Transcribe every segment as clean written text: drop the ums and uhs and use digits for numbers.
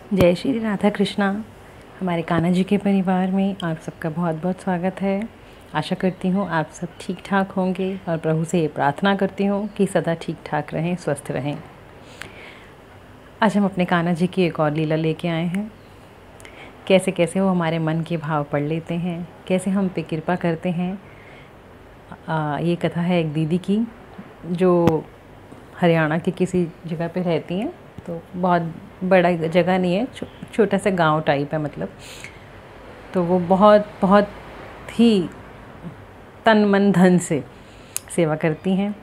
जय श्री राधा कृष्णा। हमारे कान्हा जी के परिवार में आप सबका बहुत बहुत स्वागत है। आशा करती हूँ आप सब ठीक ठाक होंगे और प्रभु से ये प्रार्थना करती हूँ कि सदा ठीक ठाक रहें, स्वस्थ रहें। आज हम अपने कान्हा जी की एक और लीला लेके आए हैं। कैसे कैसे वो हमारे मन के भाव पढ़ लेते हैं, कैसे हम पे कृपा करते हैं। ये कथा है एक दीदी की जो हरियाणा की किसी जगह पे रहती हैं। तो बहुत बड़ा जगह नहीं है, छोटा सा गांव टाइप है मतलब। तो वो बहुत बहुत ही तन मन धन से सेवा करती हैं,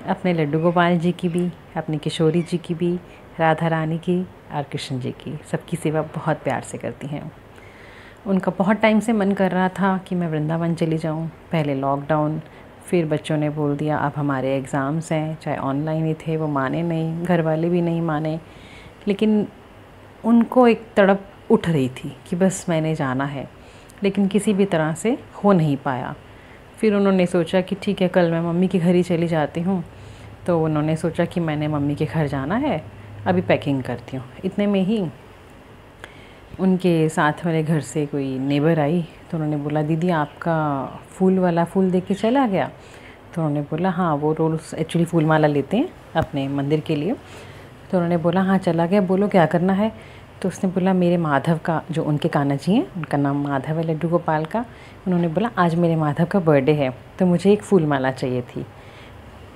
अपने लड्डू गोपाल जी की भी, अपनी किशोरी जी की भी, राधा रानी की और कृष्ण जी की, सबकी सेवा बहुत प्यार से करती हैं। उनका बहुत टाइम से मन कर रहा था कि मैं वृंदावन चली जाऊं। पहले लॉकडाउन, फिर बच्चों ने बोल दिया अब हमारे एग्ज़ाम्स हैं, चाहे ऑनलाइन ही थे, वो माने नहीं, घर वाले भी नहीं माने। लेकिन उनको एक तड़प उठ रही थी कि बस मैंने जाना है, लेकिन किसी भी तरह से हो नहीं पाया। फिर उन्होंने सोचा कि ठीक है, कल मैं मम्मी के घर ही चली जाती हूँ। तो उन्होंने सोचा कि मैंने मम्मी के घर जाना है, अभी पैकिंग करती हूँ। इतने में ही उनके साथ वाले घर से कोई नेबर आई। तो उन्होंने बोला दीदी आपका फूल वाला फूल देके चला गया। तो उन्होंने बोला हाँ, वो रोज़ एक्चुअली फूल माला लेते हैं अपने मंदिर के लिए। तो उन्होंने बोला हाँ चला गया, बोलो क्या करना है। तो उसने बोला मेरे माधव का, जो उनके कान्हा जी हैं उनका नाम माधव है, लड्डू गोपाल का। उन्होंने बोला आज मेरे माधव का बर्थडे है, तो मुझे एक फूल माला चाहिए थी।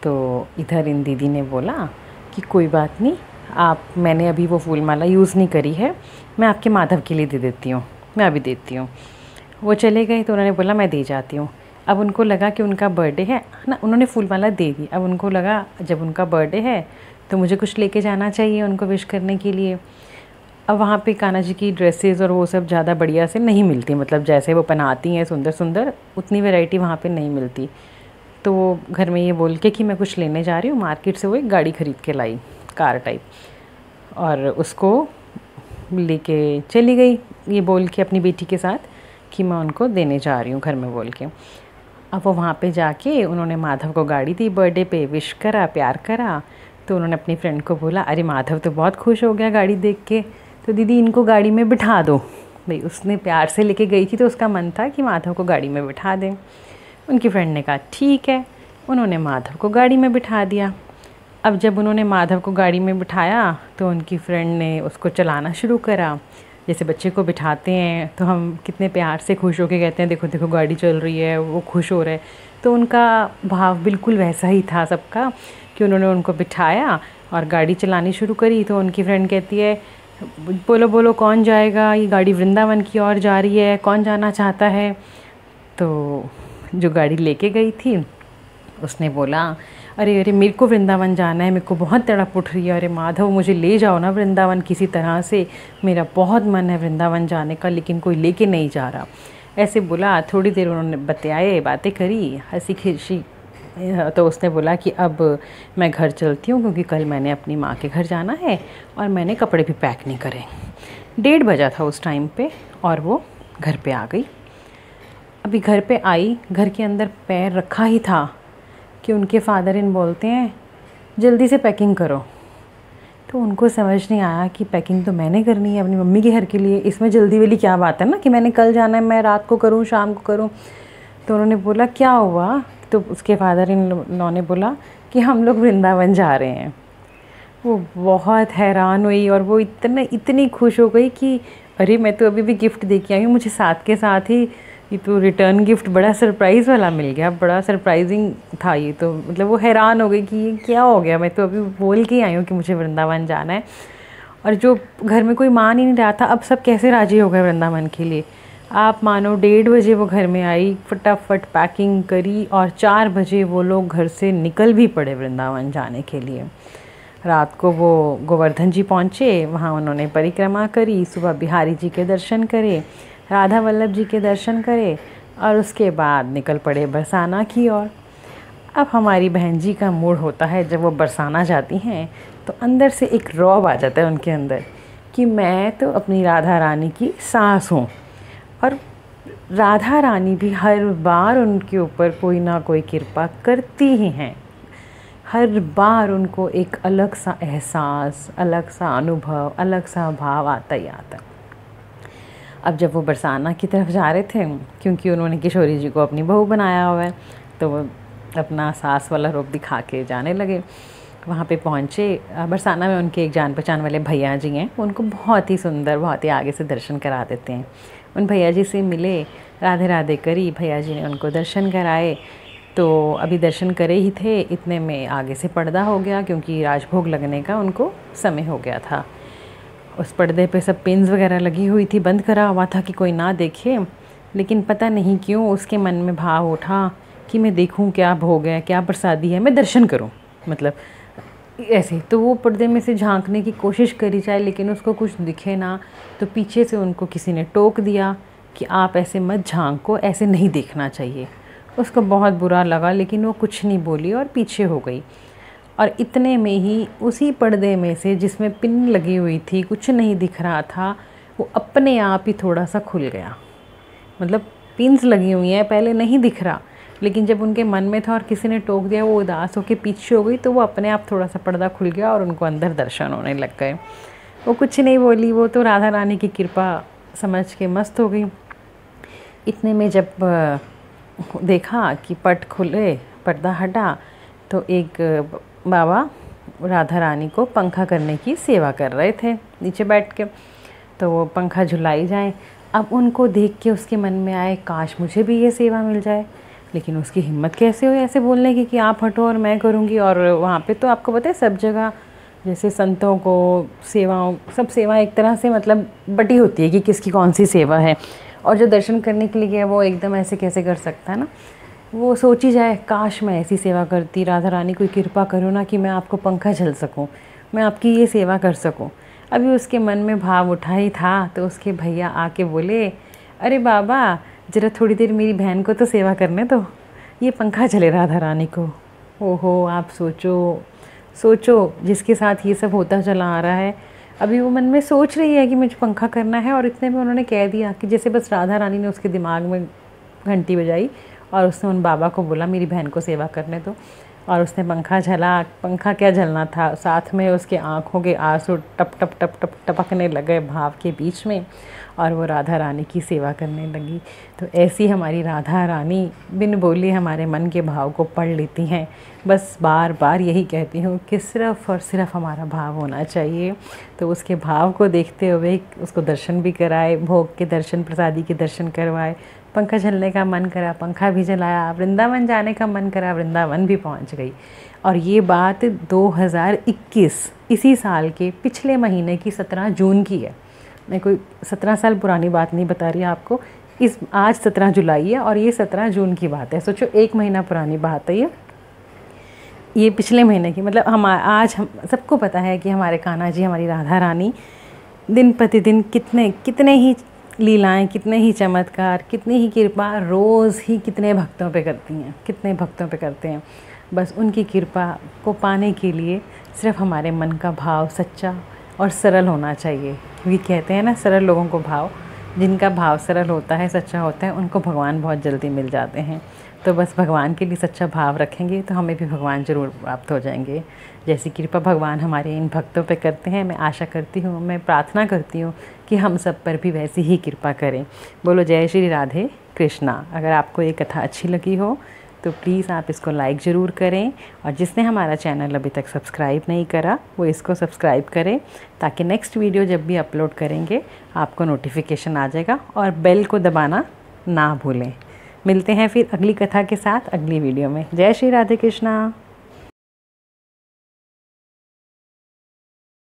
तो इधर इन दीदी ने बोला कि कोई बात नहीं, मैंने अभी वो फूल माला यूज़ नहीं करी है, मैं आपके माधव के लिए दे देती हूँ, मैं अभी देती हूँ। वो चले गए। तो उन्होंने बोला मैं दे जाती हूँ। अब उनको लगा कि उनका बर्थडे है ना, उन्होंने फूल माला दे दी। अब उनको लगा जब उनका बर्थडे है तो मुझे कुछ लेके जाना चाहिए उनको विश करने के लिए। अब वहाँ पे कान्हा जी की ड्रेसेस और वो सब ज़्यादा बढ़िया से नहीं मिलती, मतलब जैसे वो पहनाती हैं सुंदर सुंदर, उतनी वैरायटी वहाँ पे नहीं मिलती। तो वो घर में ये बोल के कि मैं कुछ लेने जा रही हूँ मार्केट से, वो एक गाड़ी ख़रीद के लाई, कार टाइप, और उसको लेके चली गई ये बोल के अपनी बेटी के साथ कि मैं उनको देने जा रही हूँ घर में बोल के। अब वो वहाँ पे जाके उन्होंने माधव को गाड़ी दी, बर्थडे पे विश करा, प्यार करा। तो उन्होंने अपनी फ्रेंड को बोला अरे माधव तो बहुत खुश हो गया गाड़ी देख के, तो दीदी इनको गाड़ी में बिठा दो। भाई उसने प्यार से लेके गई थी तो उसका मन था कि माधव को गाड़ी में बिठा दें। उनकी फ्रेंड ने कहा ठीक है, उन्होंने माधव को गाड़ी में बिठा दिया। अब जब उन्होंने माधव को गाड़ी में बिठाया तो उनकी फ्रेंड ने उसको चलाना शुरू करा। जैसे बच्चे को बिठाते हैं तो हम कितने प्यार से खुश होकर कहते हैं देखो देखो गाड़ी चल रही है, वो खुश हो रहे हैं। तो उनका भाव बिल्कुल वैसा ही था सबका कि उन्होंने उनको बिठाया और गाड़ी चलानी शुरू करी। तो उनकी फ्रेंड कहती है बोलो बोलो कौन जाएगा, ये गाड़ी वृंदावन की ओर जा रही है, कौन जाना चाहता है। तो जो गाड़ी लेके गई थी उसने बोला अरे अरे मेरे को वृंदावन जाना है, मेरे को बहुत तड़प उठ रही है, अरे माधव मुझे ले जाओ ना वृंदावन किसी तरह से, मेरा बहुत मन है वृंदावन जाने का, लेकिन कोई लेके नहीं जा रहा। ऐसे बोला। थोड़ी देर उन्होंने बताए, बातें करी, हंसी खिसी। तो उसने बोला कि अब मैं घर चलती हूँ क्योंकि कल मैंने अपनी माँ के घर जाना है और मैंने कपड़े भी पैक नहीं करे। 1:30 बजा था उस टाइम पे और वो घर पे आ गई। अभी घर पे आई, घर के अंदर पैर रखा ही था कि उनके फादर इन बोलते हैं जल्दी से पैकिंग करो। तो उनको समझ नहीं आया कि पैकिंग तो मैंने करनी है अपनी मम्मी के घर के लिए, इसमें जल्दी वाली क्या बात है ना कि मैंने कल जाना है, मैं रात को करूँ शाम को करूँ। तो उन्होंने बोला क्या हुआ। तो उसके फादर इन लॉ ने बोला कि हम लोग वृंदावन जा रहे हैं। वो बहुत हैरान हुई और वो इतनी खुश हो गई कि अरे मैं तो अभी भी गिफ्ट दे के आई हूँ, मुझे साथ के साथ ही ये तो रिटर्न गिफ्ट बड़ा सरप्राइज़ वाला मिल गया, बड़ा सरप्राइजिंग था ये तो। मतलब वो हैरान हो गई कि ये क्या हो गया, मैं तो अभी बोल के आई हूँ कि मुझे वृंदावन जाना है। और जो घर में कोई मान ही नहीं रहा था, अब सब कैसे राज़ी हो गए वृंदावन के लिए। आप मानो 1:30 बजे वो घर में आई, फटाफट पैकिंग करी और 4 बजे वो लोग घर से निकल भी पड़े वृंदावन जाने के लिए। रात को वो गोवर्धन जी पहुँचे, वहाँ उन्होंने परिक्रमा करी, सुबह बिहारी जी के दर्शन करे, राधा वल्लभ जी के दर्शन करे और उसके बाद निकल पड़े बरसाना की ओर। अब हमारी बहन जी का मूड होता है जब वो बरसाना जाती हैं तो अंदर से एक रौब आ जाता है उनके अंदर कि मैं तो अपनी राधा रानी की सास हूँ और राधा रानी भी हर बार उनके ऊपर कोई ना कोई कृपा करती ही हैं। हर बार उनको एक अलग सा एहसास, अलग सा अनुभव, अलग सा भाव आता ही आता है। अब जब वो बरसाना की तरफ जा रहे थे, क्योंकि उन्होंने किशोरी जी को अपनी बहू बनाया हुआ है, तो वो अपना सास वाला रूप दिखा के जाने लगे। वहाँ पे पहुँचे। बरसाना में उनके एक जान पहचान वाले भैया जी हैं, उनको बहुत ही सुंदर, बहुत ही आगे से दर्शन करा देते हैं। उन भैया जी से मिले, राधे राधे करी, भैया जी ने उनको दर्शन कराए। तो अभी दर्शन करे ही थे, इतने में आगे से पर्दा हो गया, क्योंकि राजभोग लगने का उनको समय हो गया था। उस पर्दे पे सब पिन्स वगैरह लगी हुई थी, बंद करा हुआ था कि कोई ना देखे, लेकिन पता नहीं क्यों उसके मन में भाव उठा कि मैं देखूं क्या भोग है, क्या प्रसादी है, मैं दर्शन करूं, मतलब ऐसे। तो वो पर्दे में से झांकने की कोशिश करी जाए, लेकिन उसको कुछ दिखे ना। तो पीछे से उनको किसी ने टोक दिया कि आप ऐसे मत झांको, ऐसे नहीं देखना चाहिए। उसको बहुत बुरा लगा, लेकिन वो कुछ नहीं बोली और पीछे हो गई। और इतने में ही उसी पर्दे में से जिसमें पिन लगी हुई थी, कुछ नहीं दिख रहा था, वो अपने आप ही थोड़ा सा खुल गया। मतलब पिन्स लगी हुई हैं, पहले नहीं दिख रहा, लेकिन जब उनके मन में था और किसी ने टोक दिया, वो उदास होकर पीछे हो गई, तो वो अपने आप थोड़ा सा पर्दा खुल गया और उनको अंदर दर्शन होने लग गए। वो कुछ नहीं बोली, वो तो राधा रानी की कृपा समझ के मस्त हो गई। इतने में जब देखा कि पट खुले, पर्दा हटा, तो एक बाबा राधा रानी को पंखा करने की सेवा कर रहे थे नीचे बैठ के। तो वो पंखा झुलाई जाए। अब उनको देख के उसके मन में आए, काश मुझे भी ये सेवा मिल जाए। लेकिन उसकी हिम्मत कैसे हुई ऐसे बोलने की कि आप हटो और मैं करूँगी। और वहाँ पे तो आपको पता है सब जगह जैसे संतों को सेवाओं, सब सेवा एक तरह से मतलब बटी होती है कि किसकी कौन सी सेवा है। और जो दर्शन करने के लिए गया वो एकदम ऐसे कैसे कर सकता है ना। वो सोची जाए, काश मैं ऐसी सेवा करती, राधा रानी कोई कृपा करो ना कि मैं आपको पंखा झल सकूं, मैं आपकी ये सेवा कर सकूं। अभी उसके मन में भाव उठा ही था, तो उसके भैया आके बोले, अरे बाबा ज़रा थोड़ी देर मेरी बहन को तो सेवा करने दो, ये पंखा झले राधा रानी को। ओहो, आप सोचो सोचो, जिसके साथ ये सब होता चला आ रहा है, अभी वो मन में सोच रही है कि मुझे पंखा करना है, और इतने में उन्होंने कह दिया कि जैसे बस राधा रानी ने उसके दिमाग में घंटी बजाई और उसने उन बाबा को बोला मेरी बहन को सेवा करने दो, और उसने पंखा झला। पंखा क्या झलना था, साथ में उसके आँखों के आंसू टप टप टप टप टपकने लगे भाव के बीच में, और वो राधा रानी की सेवा करने लगी। तो ऐसी हमारी राधा रानी बिन बोले हमारे मन के भाव को पढ़ लेती हैं। बस बार बार यही कहती हूँ कि सिर्फ़ और सिर्फ हमारा भाव होना चाहिए। तो उसके भाव को देखते हुए उसको दर्शन भी कराए, भोग के दर्शन, प्रसादी के दर्शन करवाए। पंखा झलने का मन करा, पंखा भी जलाया। वृंदावन जाने का मन करा, वृंदावन भी पहुंच गई। और ये बात 2021 इसी साल के पिछले महीने की 17 जून की है। मैं कोई 17 साल पुरानी बात नहीं बता रही आपको। आज 17 जुलाई है और ये 17 जून की बात है। सोचो, एक महीना पुरानी बात है ये पिछले महीने की। मतलब आज हम सबको पता है कि हमारे कान्हा जी, हमारी राधा रानी दिन प्रतिदिन कितने ही लीलाएं, कितने ही चमत्कार, कितनी ही कृपा रोज़ ही कितने भक्तों पे करती हैं, कितने भक्तों पे करते हैं। बस उनकी कृपा को पाने के लिए सिर्फ हमारे मन का भाव सच्चा और सरल होना चाहिए। क्योंकि कहते हैं ना, सरल लोगों को भाव, जिनका भाव सरल होता है, सच्चा होता है, उनको भगवान बहुत जल्दी मिल जाते हैं। तो बस भगवान के लिए सच्चा भाव रखेंगे तो हमें भी भगवान ज़रूर प्राप्त हो जाएंगे। जैसी कृपा भगवान हमारे इन भक्तों पे करते हैं, मैं आशा करती हूँ, मैं प्रार्थना करती हूँ कि हम सब पर भी वैसी ही कृपा करें। बोलो जय श्री राधे कृष्णा। अगर आपको ये कथा अच्छी लगी हो तो प्लीज़ आप इसको लाइक ज़रूर करें, और जिसने हमारा चैनल अभी तक सब्सक्राइब नहीं करा वो इसको सब्सक्राइब करें, ताकि नेक्स्ट वीडियो जब भी अपलोड करेंगे आपको नोटिफिकेशन आ जाएगा। और बेल को दबाना ना भूलें। मिलते हैं फिर अगली कथा के साथ अगली वीडियो में। जय श्री राधे कृष्णा।